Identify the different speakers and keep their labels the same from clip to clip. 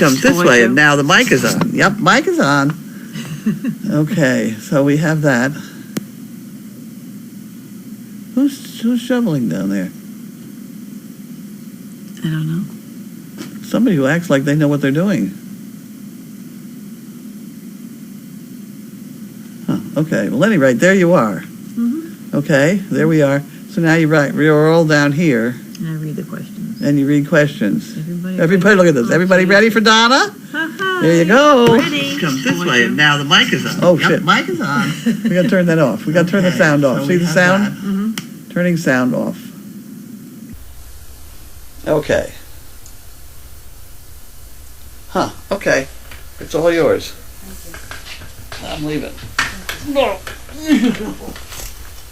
Speaker 1: come this way, and now the mic is on. Yep, mic is on. Okay, so we have that. Who's shoveling down there?
Speaker 2: I don't know.
Speaker 1: Somebody who acts like they know what they're doing. Huh, okay, well, anyway, there you are.
Speaker 2: Mm-hmm.
Speaker 1: Okay, there we are. So now you're all down here.
Speaker 2: And I read the questions.
Speaker 1: And you read questions.
Speaker 2: Everybody
Speaker 1: look at this. Everybody ready for Donna? There you go.
Speaker 2: Ready.
Speaker 1: Come this way, and now the mic is on. Oh, yep, shit. Mic is on. We got to turn that off. We got to turn the sound off.
Speaker 2: So
Speaker 1: see the sound?
Speaker 2: Mm-hmm.
Speaker 1: Turning sound off. Okay. Huh, okay. It's all yours. I'm leaving. No.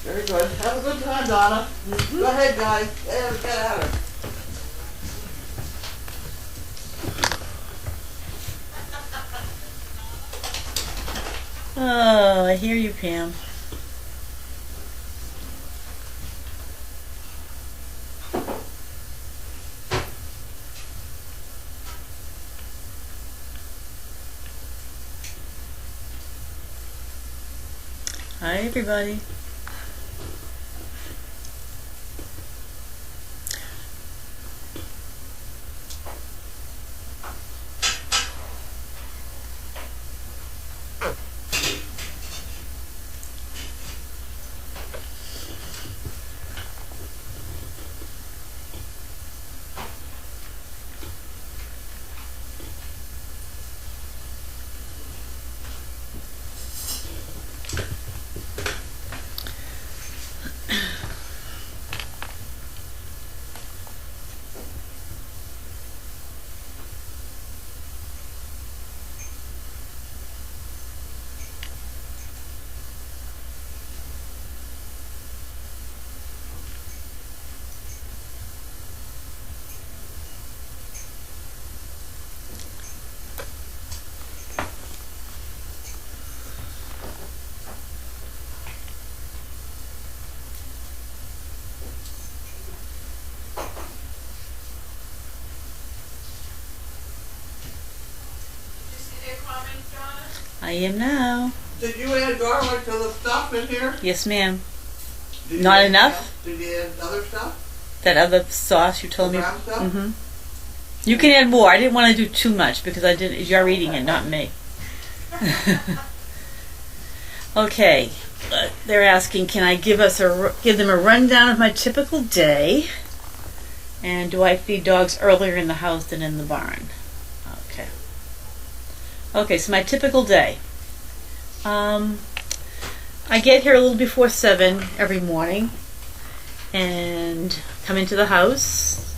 Speaker 1: Very good. Have a good time, Donna. Go ahead, guys. Get at her.
Speaker 2: Oh, I hear you, Pam. Hi, everybody. I am now.
Speaker 1: Did you add garlic to the stuff in here?
Speaker 2: Yes, ma'am. Not enough?
Speaker 1: Did you add other stuff?
Speaker 2: That other sauce you told me?
Speaker 1: Brown stuff?
Speaker 2: Mm-hmm. You can add more. I didn't want to do too much because I didn't. You're eating it, not me. Okay. They're asking, can I give them a rundown of my typical day? And do I feed dogs earlier in the house than in the barn? Okay. Okay, so my typical day. I get here a little before 7 every morning and come into the house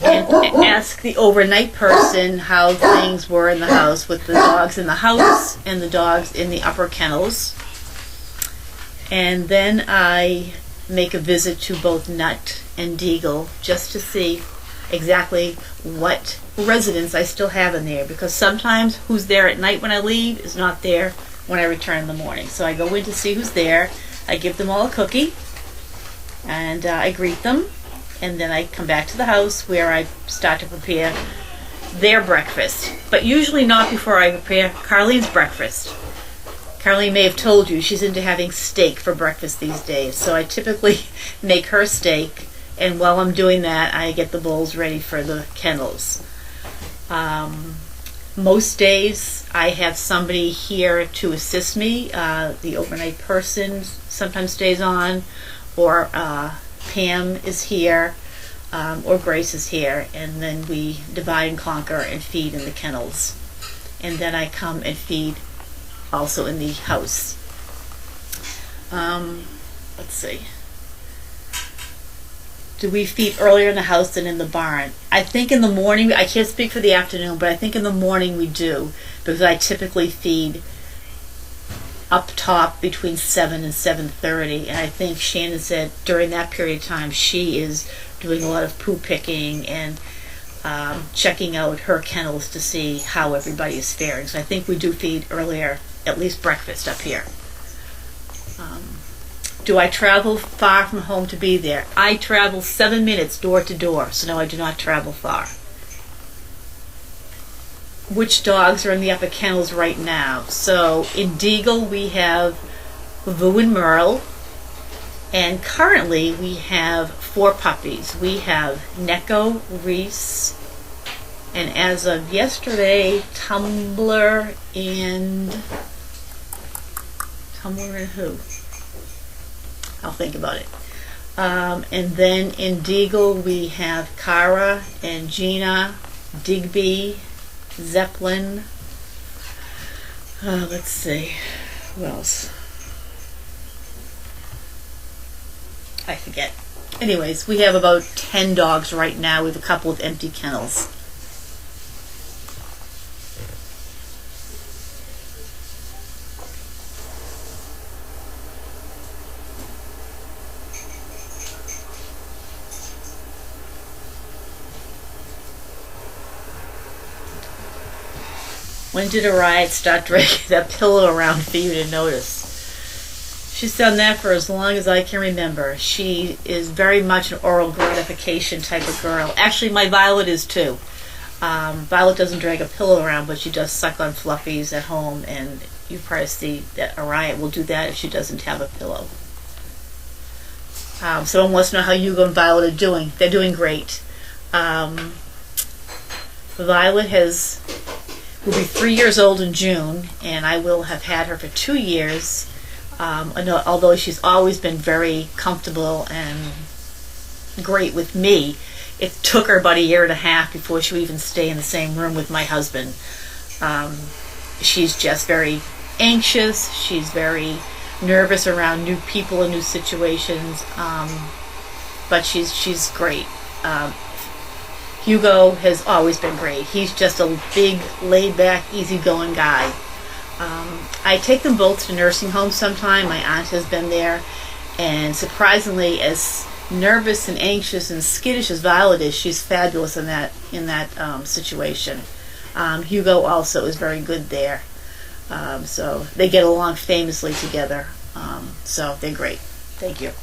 Speaker 2: and ask the overnight person how things were in the house with the dogs in the house and the dogs in the upper kennels. And then I make a visit to both Nut and Deagle just to see exactly what residents I still have in there, because sometimes who's there at night when I leave is not there when I return in the morning. So I go in to see who's there. I give them all a cookie and I greet them, and then I come back to the house where I start to prepare their breakfast, but usually not before I prepare Carlene's breakfast. Carlene may have told you she's into having steak for breakfast these days, so I typically make her steak, and while I'm doing that I get the bowls ready for the kennels. Most days I have somebody here to assist me. The overnight person sometimes stays on, or Pam is here, or Grace is here, and then we divide and conquer and feed in the kennels. And then I come and feed also in the house. Let's see. Do we feed earlier in the house than in the barn? I think in the morning, I can't speak for the afternoon, but I think in the morning we do, because I typically feed up top between 7 and 7:30, and I think Shannon said during that period of time she is doing a lot of poo picking and checking out her kennels to see how everybody is faring. So I think we do feed earlier, at least breakfast up here. Do I travel far from home to be there? I travel 7 minutes door to door, so no, I do not travel far. which dogs are in the upper kennels right now. So in Deagle we have Vu and Merle, and currently we have 4 puppies. We have Neko, Reese, and as of yesterday, Tumbler and who? I'll think about it. And then in Deagle we have Kara and Gina, Digby, Zeppelin. Let's see, who else? I forget. Anyways, we have about 10 dogs right now. We have a couple of empty kennels. When did Riot start dragging that pillow around for you to notice? She's done that for as long as I can remember. She is very much an oral gratification type of girl. Actually, my Violet is too. Violet doesn't drag a pillow around, but she does suck on fluffies at home, and you probably see that Riot will do that if she doesn't have a pillow. Someone wants to know how Hugo and Violet are doing. They're doing great. Violet will be 3 years old in June, and I will have had her for 2 years. Although she's always been very comfortable and great with me, it took her about 1.5 years before she would even stay in the same room with my husband. She's just very anxious. She's very nervous around new people and new situations, but she's great. Hugo has always been great. He's just a big, laid-back, easygoing guy. I take them both to nursing homes sometime. My aunt has been there, and surprisingly, as nervous and anxious and skittish as Violet is, she's fabulous in that situation. Hugo also is very good there. So they get along famously together. So they're great. Thank you.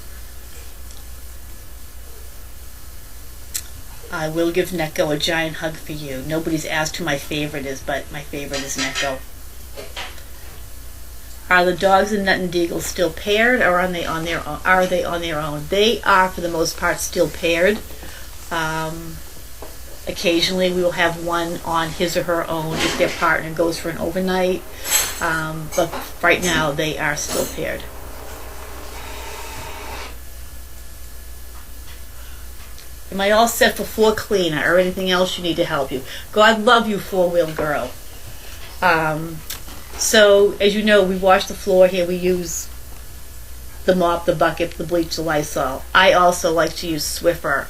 Speaker 2: I will give Neko a giant hug for you. Nobody's asked who my favorite is, but my favorite is Neko. Are the dogs in Nut and Deagle still paired, or are they on their own? They are, for the most part, still paired. Occasionally, we will have one on his or her own if their partner goes for an overnight. But right now, they are still paired. Am I all set for floor cleaner or anything else you need to help you? God love you, four-wheel girl. So, as you know, we wash the floor here. We use the mop, the bucket, the bleach, the Lysol. I also like to use Swiffer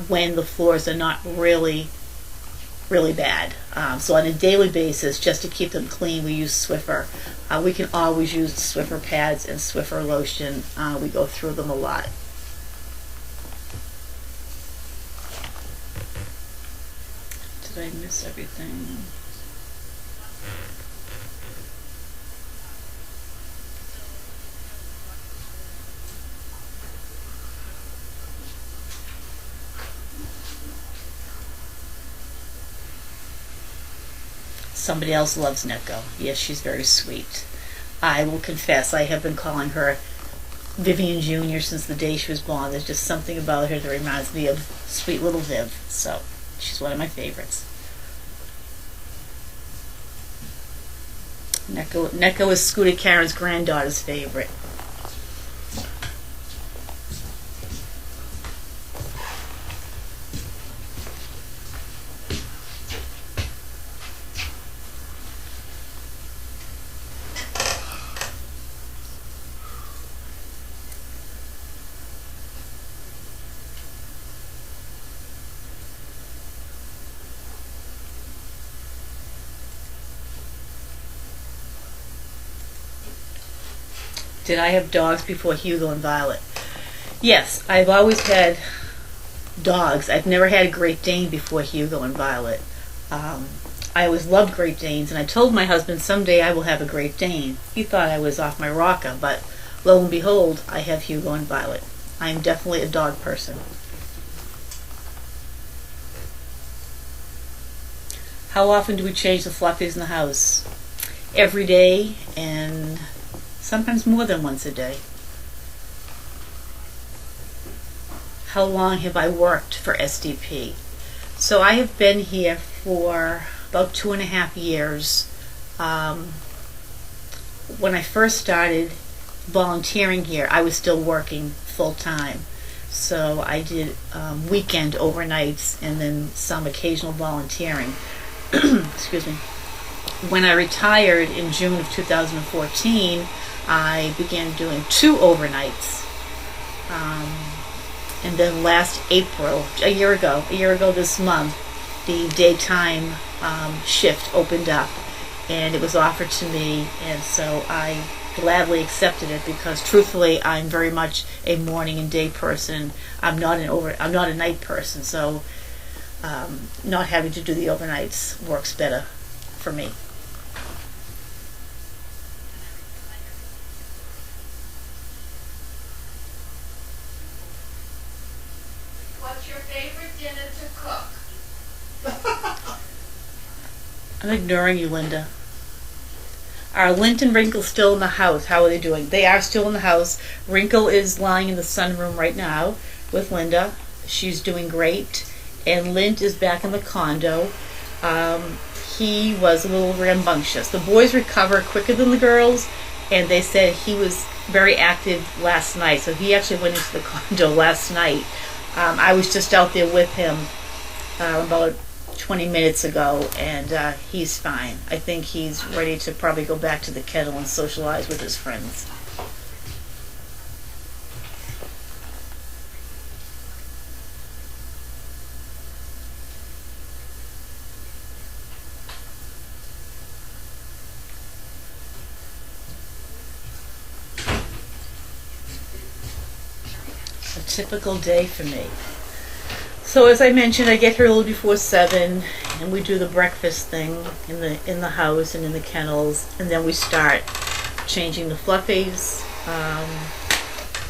Speaker 2: when the floors are not really, really bad. So on a daily basis, just to keep them clean, we use Swiffer. We can always use Swiffer pads and Swiffer lotion. We go through them a lot. Did I miss everything? Somebody else loves Neko. Yes, she's very sweet. I will confess, I have been calling her Vivian Jr. since the day she was born. There's just something about her that reminds me of sweet little Viv. So, she's one of my favorites. Neko is Scooter Karen's granddaughter's favorite. Did I have dogs before Hugo and Violet? Yes, I've always had dogs. I've never had a Great Dane before Hugo and Violet. I always loved Great Danes, and I told my husband someday I will have a Great Dane. He thought I was off my rocker, but lo and behold, I have Hugo and Violet. I am definitely a dog person. How often do we change the fluffies in the house? Every day, and sometimes more than once a day. How long have I worked for SDP? So I have been here for about 2.5 years. When I first started volunteering here, I was still working full time. So I did weekend overnights and then some occasional volunteering. Excuse me. When I retired in June of 2014, I began doing 2 overnights. And then last April, a year ago this month, the daytime shift opened up, and it was offered to me, and so I gladly accepted it because, truthfully, I'm very much a morning and day person. I'm not a night person, so not having to do the overnights works better for me.
Speaker 3: What's your favorite dinner to cook?
Speaker 2: I'm ignoring you, Linda. Are Lint and Wrinkle still in the house? How are they doing? They are still in the house. Wrinkle is lying in the sunroom right now with Linda. She's doing great. And Lint is back in the condo. He was a little rambunctious. The boys recover quicker than the girls, and they said he was very active last night. So he actually went into the condo last night. I was just out there with him about 20 minutes ago, and he's fine. I think he's ready to probably go back to the kennel and socialize with his friends. A typical day for me. So as I mentioned, I get here a little before 7, and we do the breakfast thing in the house and in the kennels, and then we start changing the fluffies,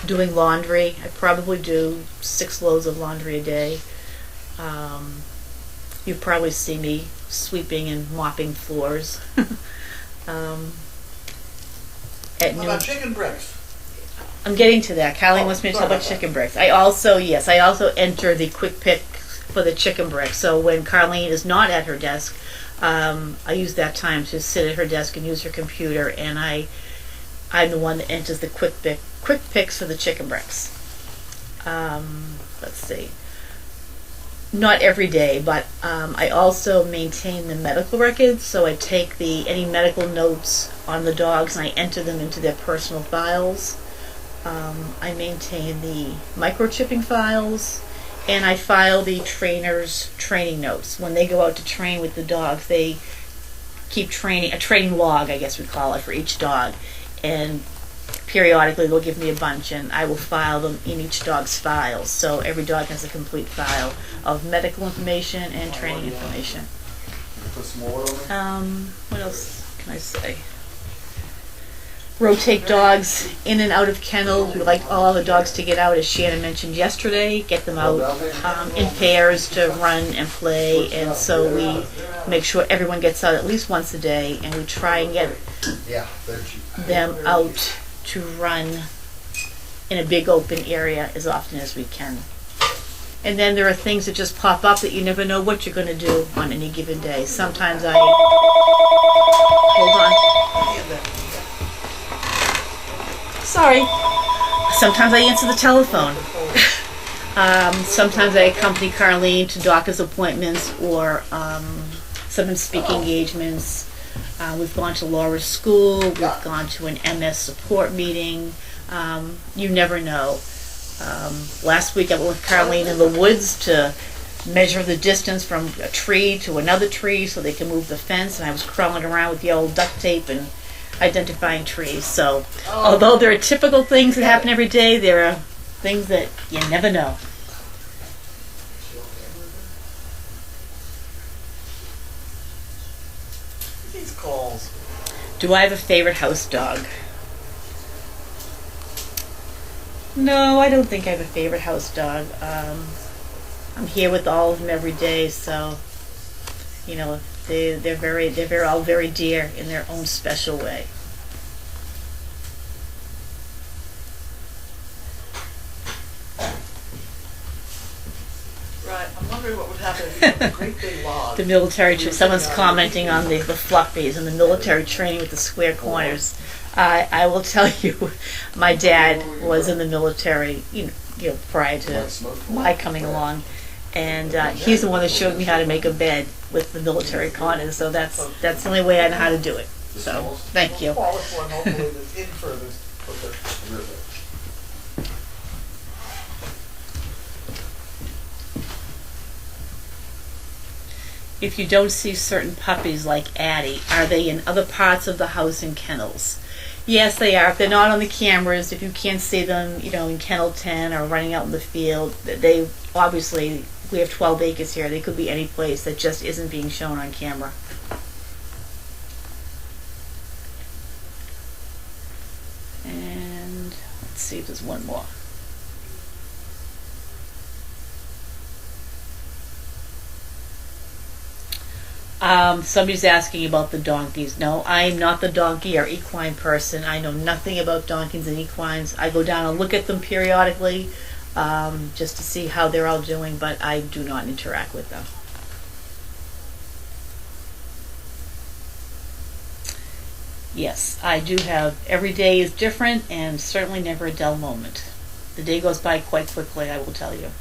Speaker 2: doing laundry. I probably do 6 loads of laundry a day. You probably see me sweeping and mopping floors. At
Speaker 4: What
Speaker 2: noon.
Speaker 4: about chicken breast?
Speaker 2: I'm getting to that. Colleen
Speaker 4: Oh,
Speaker 2: wants me to
Speaker 4: sorry
Speaker 2: talk about
Speaker 4: about that.
Speaker 2: chicken bricks. I also enter the quick pick for the chicken bricks. So when Carlene is not at her desk, I use that time to sit at her desk and use her computer, and I'm the one that enters the quick picks for the chicken bricks. Let's see. Not every day, but I also maintain the medical records. So I take any medical notes on the dogs and I enter them into their personal files. I maintain the microchipping files, and I file the trainers' training notes. When they go out to train with the dogs, they keep a training log, I guess we'd call it, for each dog. And periodically they'll give me a bunch, and I will file them in each dog's files. So every dog has a complete file of medical information and training information.
Speaker 4: Put some oil in it?
Speaker 2: What else can I say? Rotate dogs in and out of kennels. We like all the dogs to get out, as Shannon mentioned yesterday, get them out in pairs to run and play, and so we make sure everyone gets out at least once a day, and we try and get
Speaker 4: Yeah, they're cheap.
Speaker 2: them out to run in a big open area as often as we can. And then there are things that just pop up that you never know what you're going to do on any given day. Sometimes hold on. Sorry. Sometimes I answer the telephone. Sometimes I accompany Carlene to doctor's appointments or sometimes speaking engagements. We've gone to Laura's school. We've gone to an MS support meeting. You never know. Last week I went with Carlene in the woods to measure the distance from a tree to another tree so they can move the fence, and I was crawling around with the old duct tape and identifying trees. So although there are typical things that happen every day, there are things that you never know.
Speaker 4: These calls.
Speaker 2: Do I have a favorite house dog? No, I don't think I have a favorite house dog. I'm here with all of them every day, so, if They're all very dear in their own special way.
Speaker 5: Right, I'm wondering what would happen if you had a great big log.
Speaker 2: The military. Someone's commenting on the fluffies and the military training with the square corners. I will tell you, my dad was in the military, prior to my coming along, and he's the one that showed me how to make a bed with the military corners. So that's the only way I know how to do it. So thank you.
Speaker 5: Smallest one, hopefully, that's in furthest. Okay.
Speaker 2: If you don't see certain puppies like Addie, are they in other parts of the house in kennels? Yes, they are. If they're not on the cameras, if you can't see them, in kennel 10 or running out in the field, they obviously, we have 12 acres here. They could be any place that just isn't being shown on camera. And let's see if there's one more. Somebody's asking about the donkeys. No, I am not the donkey or equine person. I know nothing about donkeys and equines. I go down and look at them periodically just to see how they're all doing, but I do not interact with them. Yes, I do have, every day is different and certainly never a dull moment. The day goes by quite quickly, I will tell you.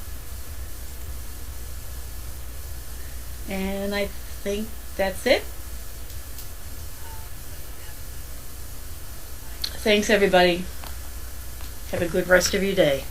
Speaker 2: And I think that's it. Thanks, everybody. Have a good rest of your day.